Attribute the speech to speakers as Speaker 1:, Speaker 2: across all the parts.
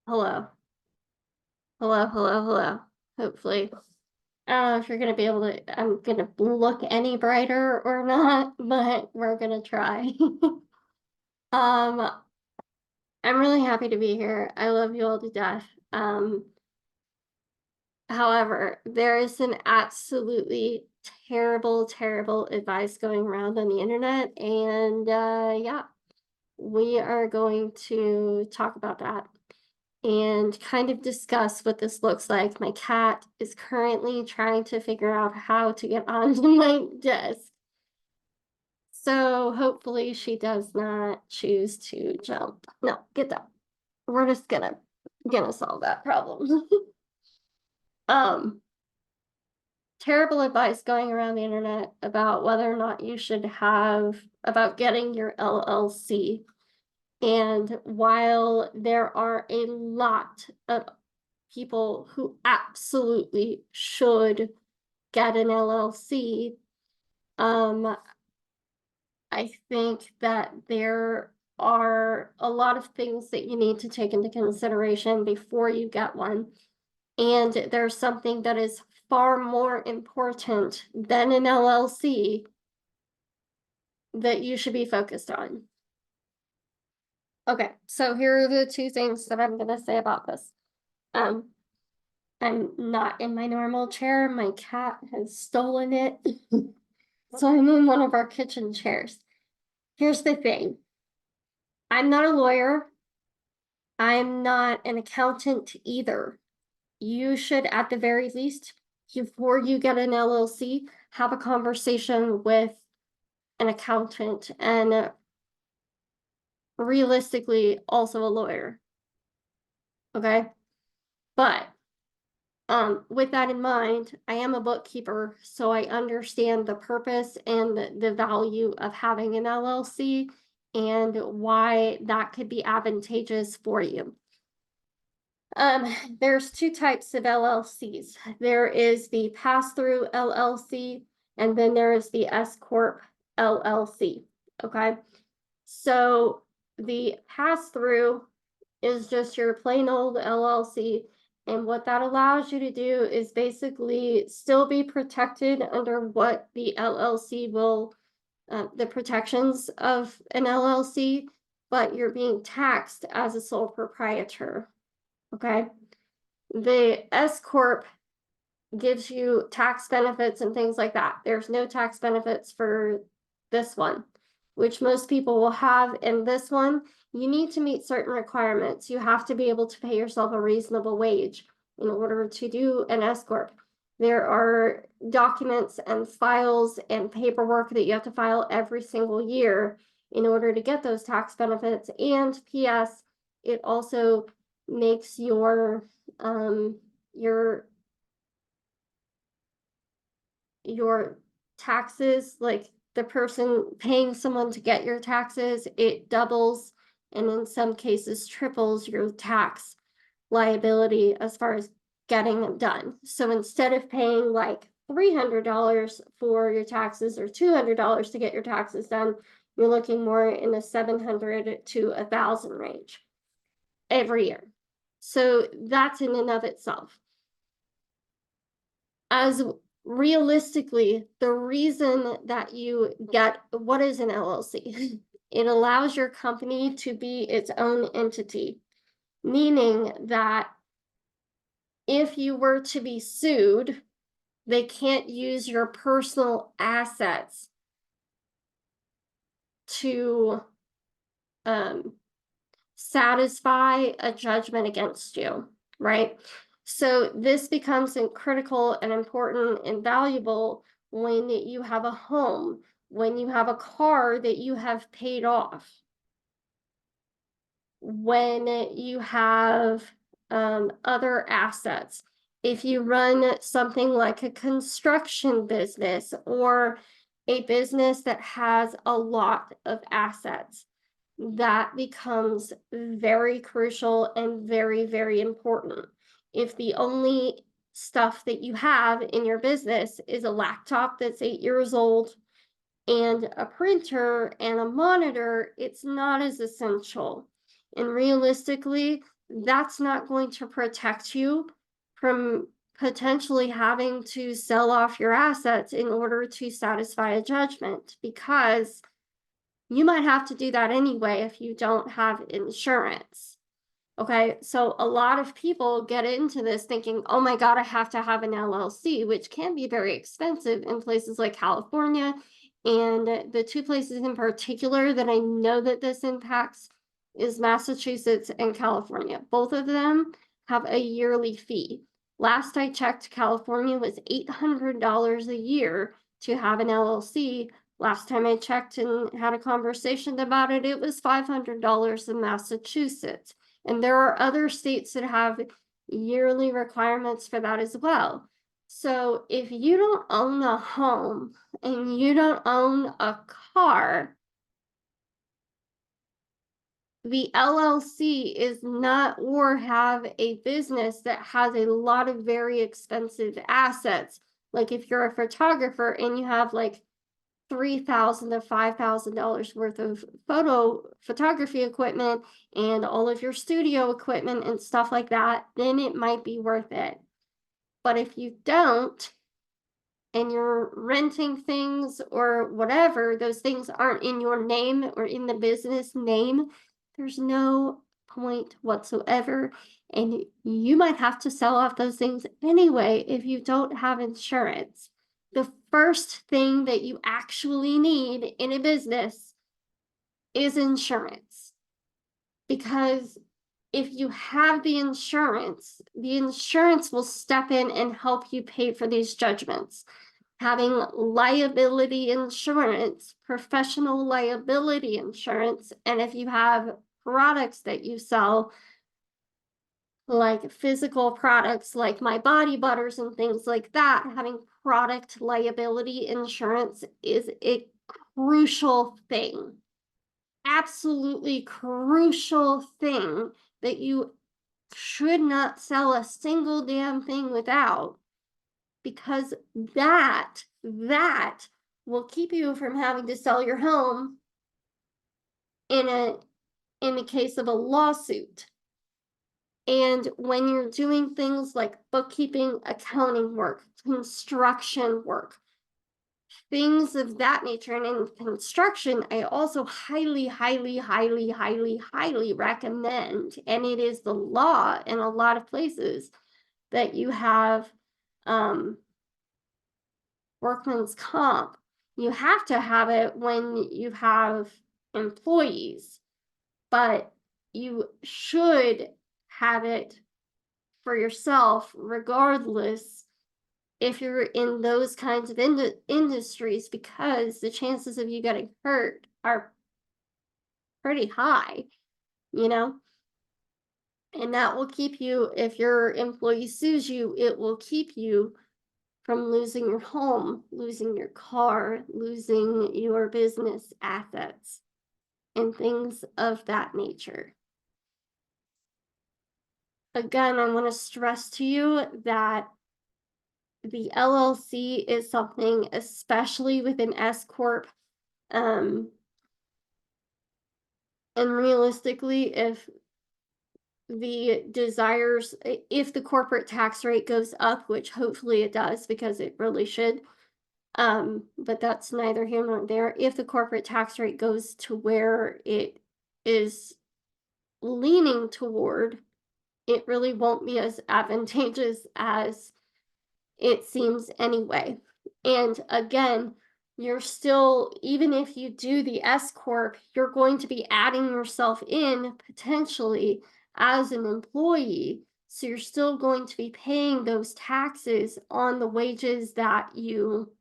Speaker 1: Hello. Hello, hello, hello. Hopefully. I don't know if you're gonna be able to, I'm gonna look any brighter or not, but we're gonna try. Um, I'm really happy to be here. I love you all to death. However, there is some absolutely terrible, terrible advice going around on the internet, and yeah, we are going to talk about that and kind of discuss what this looks like. My cat is currently trying to figure out how to get onto my desk. So hopefully she does not choose to jump. No, get down. We're just gonna solve that problem. um Terrible advice going around the internet about whether or not you should have about getting your LLC. And while there are a lot of people who absolutely should get an LLC, I think that there are a lot of things that you need to take into consideration before you get one. And there's something that is far more important than an LLC that you should be focused on. Okay, so here are the two things that I'm going to say about this. Um, I'm not in my normal chair. My cat has stolen it. So I'm in one of our kitchen chairs. Here's the thing. I'm not a lawyer. I'm not an accountant either. You should, at the very least, before you get an LLC, have a conversation with an accountant and realistically also a lawyer. Okay? But with that in mind, I am a bookkeeper, so I understand the purpose and the value of having an LLC and why that could be advantageous for you. There's two types of LLCs. There is the pass-through LLC, and then there is the S Corp LLC. Okay, so the pass-through is just your plain old LLC. And what that allows you to do is basically still be protected under what the LLC will, the protections of an LLC, but you're being taxed as a sole proprietor. Okay. The S Corp gives you tax benefits and things like that. There's no tax benefits for this one, which most people will have. In this one, you need to meet certain requirements. You have to be able to pay yourself a reasonable wage in order to do an S Corp. There are documents and files and paperwork that you have to file every single year in order to get those tax benefits. And PS, it also makes your your taxes, like the person paying someone to get your taxes, it doubles and in some cases triples your tax liability as far as getting them done. So instead of paying like $300 for your taxes or $200 to get your taxes done, you're looking more in the 700 to 1,000 range every year. So that's in and of itself. As realistically, the reason that you get what is an LLC? It allows your company to be its own entity, meaning that if you were to be sued, they can't use your personal assets to satisfy a judgment against you, right? So this becomes critical and important and valuable when you have a home, when you have a car that you have paid off, when you have other assets. If you run something like a construction business or a business that has a lot of assets, that becomes very crucial and very, very important. If the only stuff that you have in your business is a laptop that's 8 years old and a printer and a monitor, it's not as essential. And realistically, that's not going to protect you from potentially having to sell off your assets in order to satisfy a judgment, because you might have to do that anyway if you don't have insurance. Okay, so a lot of people get into this thinking, oh my God, I have to have an LLC, which can be very expensive in places like California. And the two places in particular that I know that this impacts is Massachusetts and California. Both of them have a yearly fee. Last I checked, California was $800 a year to have an LLC. Last time I checked and had a conversation about it, it was $500 in Massachusetts. And there are other states that have yearly requirements for that as well. So if you don't own a home and you don't own a car, the LLC is not, or have a business that has a lot of very expensive assets. Like if you're a photographer and you have like $3,000 to $5,000 worth of photography equipment and all of your studio equipment and stuff like that, then it might be worth it. But if you don't, and you're renting things or whatever, those things aren't in your name or in the business name, there's no point whatsoever. And you might have to sell off those things anyway if you don't have insurance. The first thing that you actually need in a business is insurance. Because if you have the insurance will step in and help you pay for these judgments. Having liability insurance, professional liability insurance, and if you have products that you sell, like physical products like my body butters and things like that, having product liability insurance is a crucial thing. Absolutely crucial thing that you should not sell a single damn thing without, because that will keep you from having to sell your home in the case of a lawsuit. And when you're doing things like bookkeeping, accounting work, construction work, things of that nature, and in construction, I also highly recommend, and it is the law in a lot of places, that you have workman's comp. You have to have it when you have employees, but you should have it for yourself regardless if you're in those kinds of industries, because the chances of you getting hurt are pretty high, you know? And that will keep you, if your employee sues you, it will keep you from losing your home, losing your car, losing your business assets, and things of that nature. Again, I want to stress to you that the LLC is something, especially with an S Corp, and realistically, if the corporate tax rate goes up, which hopefully it does, because it really should, but that's neither here nor there. If the corporate tax rate goes to where it is leaning toward, it really won't be as advantageous as it seems anyway. And again, you're still, even if you do the S Corp, you're going to be adding yourself in potentially as an employee. So you're still going to be paying those taxes on the wages that you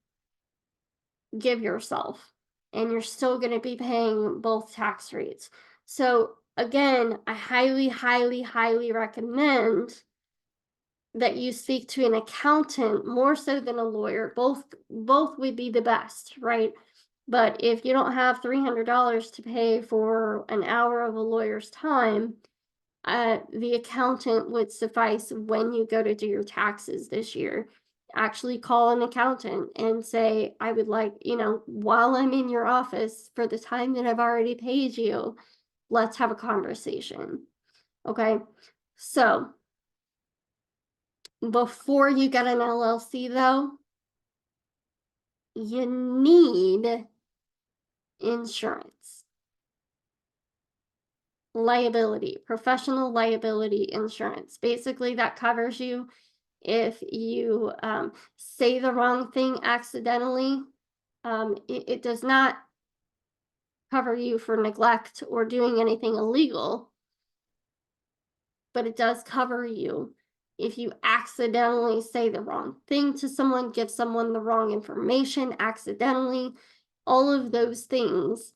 Speaker 1: give yourself, and you're still going to be paying both tax rates. So again, I highly recommend that you speak to an accountant more so than a lawyer. Both would be the best, right? But if you don't have $300 to pay for an hour of a lawyer's time, the accountant would suffice when you go to do your taxes this year. Actually call an accountant and say, I would like, while I'm in your office for the time that I've already paid you, let's have a conversation. Okay. So before you get an LLC though, you need insurance. Liability, professional liability insurance. Basically, that covers you if you say the wrong thing accidentally. It does not cover you for neglect or doing anything illegal, but it does cover you if you accidentally say the wrong thing to someone, give someone the wrong information accidentally, all of those things.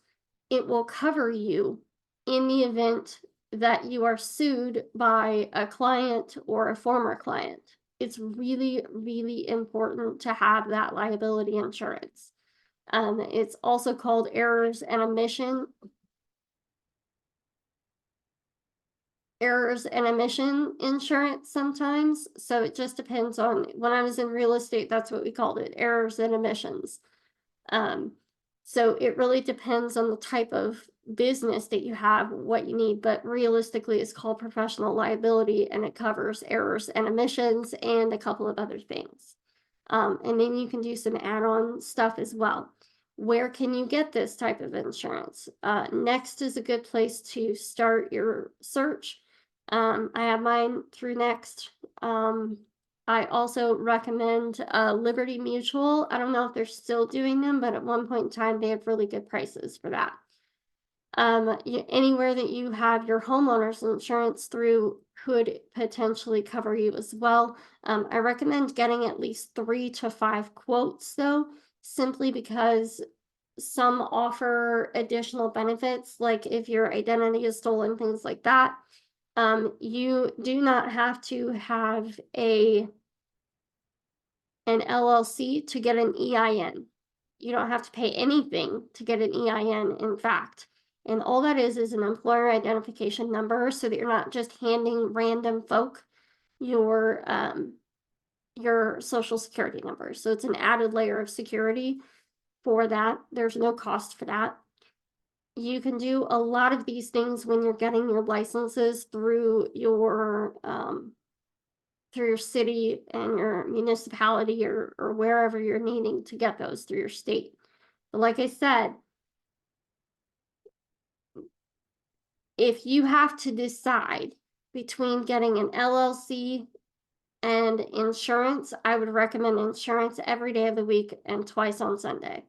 Speaker 1: It will cover you in the event that you are sued by a client or a former client. It's really, really important to have that liability insurance. It's also called errors and omission insurance sometimes. So it just depends on, when I was in real estate, that's what we called it, errors and omissions. So it really depends on the type of business that you have, what you need, but realistically it's called professional liability, and it covers errors and omissions and a couple of other things. And then you can do some add-on stuff as well. Where can you get this type of insurance? Next is a good place to start your search. I have mine through Next. I also recommend Liberty Mutual. I don't know if they're still doing them, but at one point in time, they have really good prices for that. Anywhere that you have your homeowner's insurance through could potentially cover you as well. I recommend getting at least 3 to 5 quotes though, simply because some offer additional benefits, like if your identity is stolen, things like that. You do not have to have an LLC to get an EIN. You don't have to pay anything to get an EIN, in fact. And all that is an employer identification number, so that you're not just handing random folk your social security number. So it's an added layer of security for that. There's no cost for that. You can do a lot of these things when you're getting your licenses through your city and your municipality, or wherever you're needing to get those through your state. But like I said, if you have to decide between getting an LLC and insurance, I would recommend insurance every day of the week and twice on Sunday.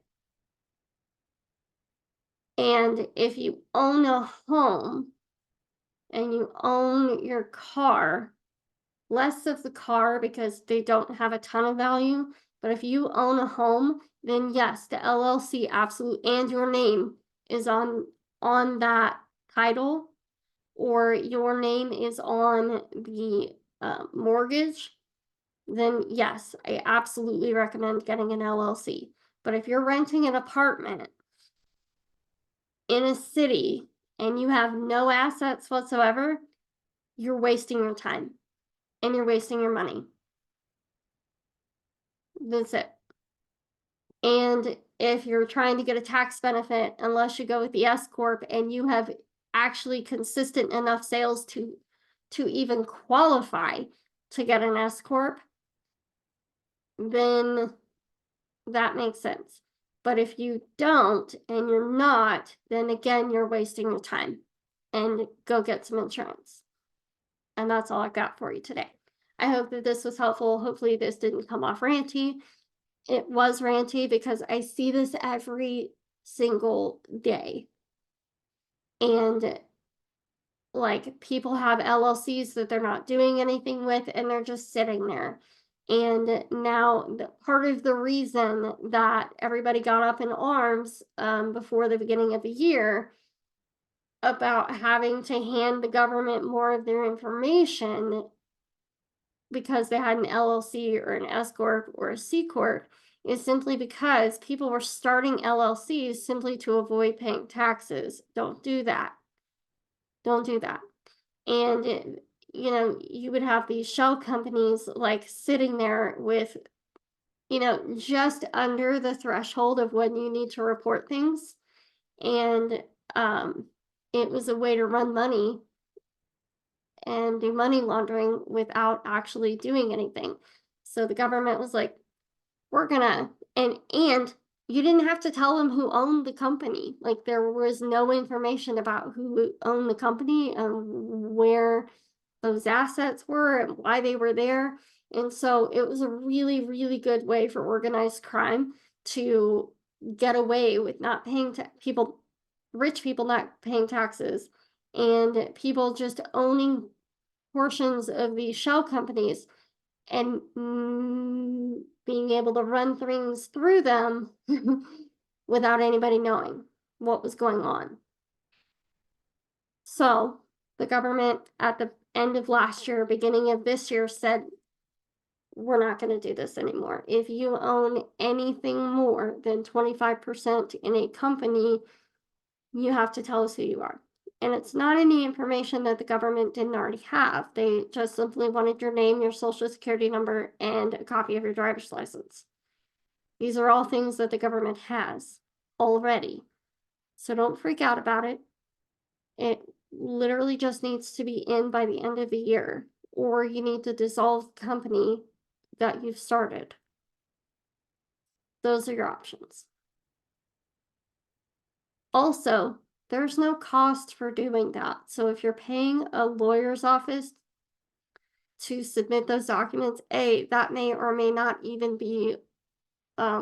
Speaker 1: And if you own a home and you own your car, less of the car because they don't have a ton of value, but if you own a home, then yes, the LLC absolutely, and your name is on that title, or your name is on the mortgage, then yes, I absolutely recommend getting an LLC. But if you're renting an apartment in a city and you have no assets whatsoever, you're wasting your time and you're wasting your money. That's it. And if you're trying to get a tax benefit, unless you go with the S Corp and you have actually consistent enough sales to even qualify to get an S Corp, then that makes sense. But if you don't and you're not, then again, you're wasting your time, and go get some insurance. And that's all I've got for you today. I hope that this was helpful. Hopefully this didn't come off ranty. It was ranty because I see this every single day. And like, people have LLCs that they're not doing anything with, and they're just sitting there. And now part of the reason that everybody got up in arms before the beginning of the year about having to hand the government more of their information because they had an LLC or an S Corp or a C Corp is simply because people were starting LLCs simply to avoid paying taxes. Don't do that. Don't do that. And you would have these shell companies like sitting there with, just under the threshold of when you need to report things. And it was a way to run money. and do money laundering without actually doing anything. So the government was like, we're gonna, and you didn't have to tell them who owned the company. Like there was no information about who owned the company and where those assets were and why they were there. And so it was a really, really good way for organized crime to get away with not paying people, rich people not paying taxes, and people just owning portions of these shell companies and being able to run things through them without anybody knowing what was going on. So the government at the end of last year, beginning of this year, said, we're not going to do this anymore. If you own anything more than 25% in a company, you have to tell us who you are. And it's not any information that the government didn't already have. They just simply wanted your name, your social security number, and a copy of your driver's license. These are all things that the government has already. So don't freak out about it. It literally just needs to be in by the end of the year, or you need to dissolve the company that you've started. Those are your options. Also, there's no cost for doing that. So if you're paying a lawyer's office to submit those documents, that may or may not even be, I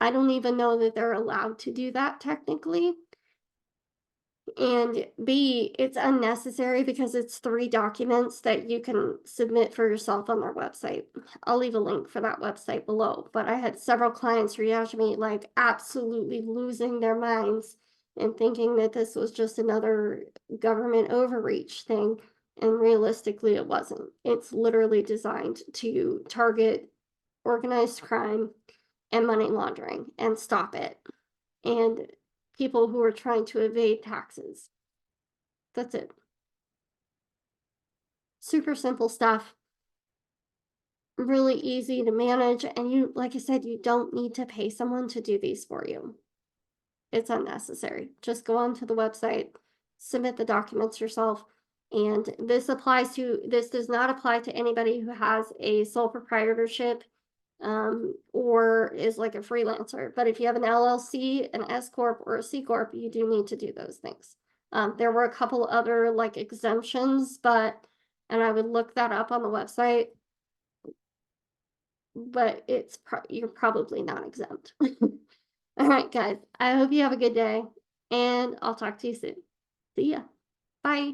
Speaker 1: don't even know that they're allowed to do that technically. And B, it's unnecessary because it's 3 documents that you can submit for yourself on their website. I'll leave a link for that website below, but I had several clients reach out to me like absolutely losing their minds and thinking that this was just another government overreach thing. And realistically, it wasn't. It's literally designed to target organized crime and money laundering and stop it. And people who are trying to evade taxes. That's it. Super simple stuff. Really easy to manage. And you, like I said, you don't need to pay someone to do these for you. It's unnecessary. Just go onto the website, submit the documents yourself. And this does not apply to anybody who has a sole proprietorship or is like a freelancer. But if you have an LLC, an S Corp, or a C Corp, you do need to do those things. There were a couple other like exemptions, and I would look that up on the website, but you're probably not exempt. All right, guys, I hope you have a good day, and I'll talk to you soon. See ya. Bye.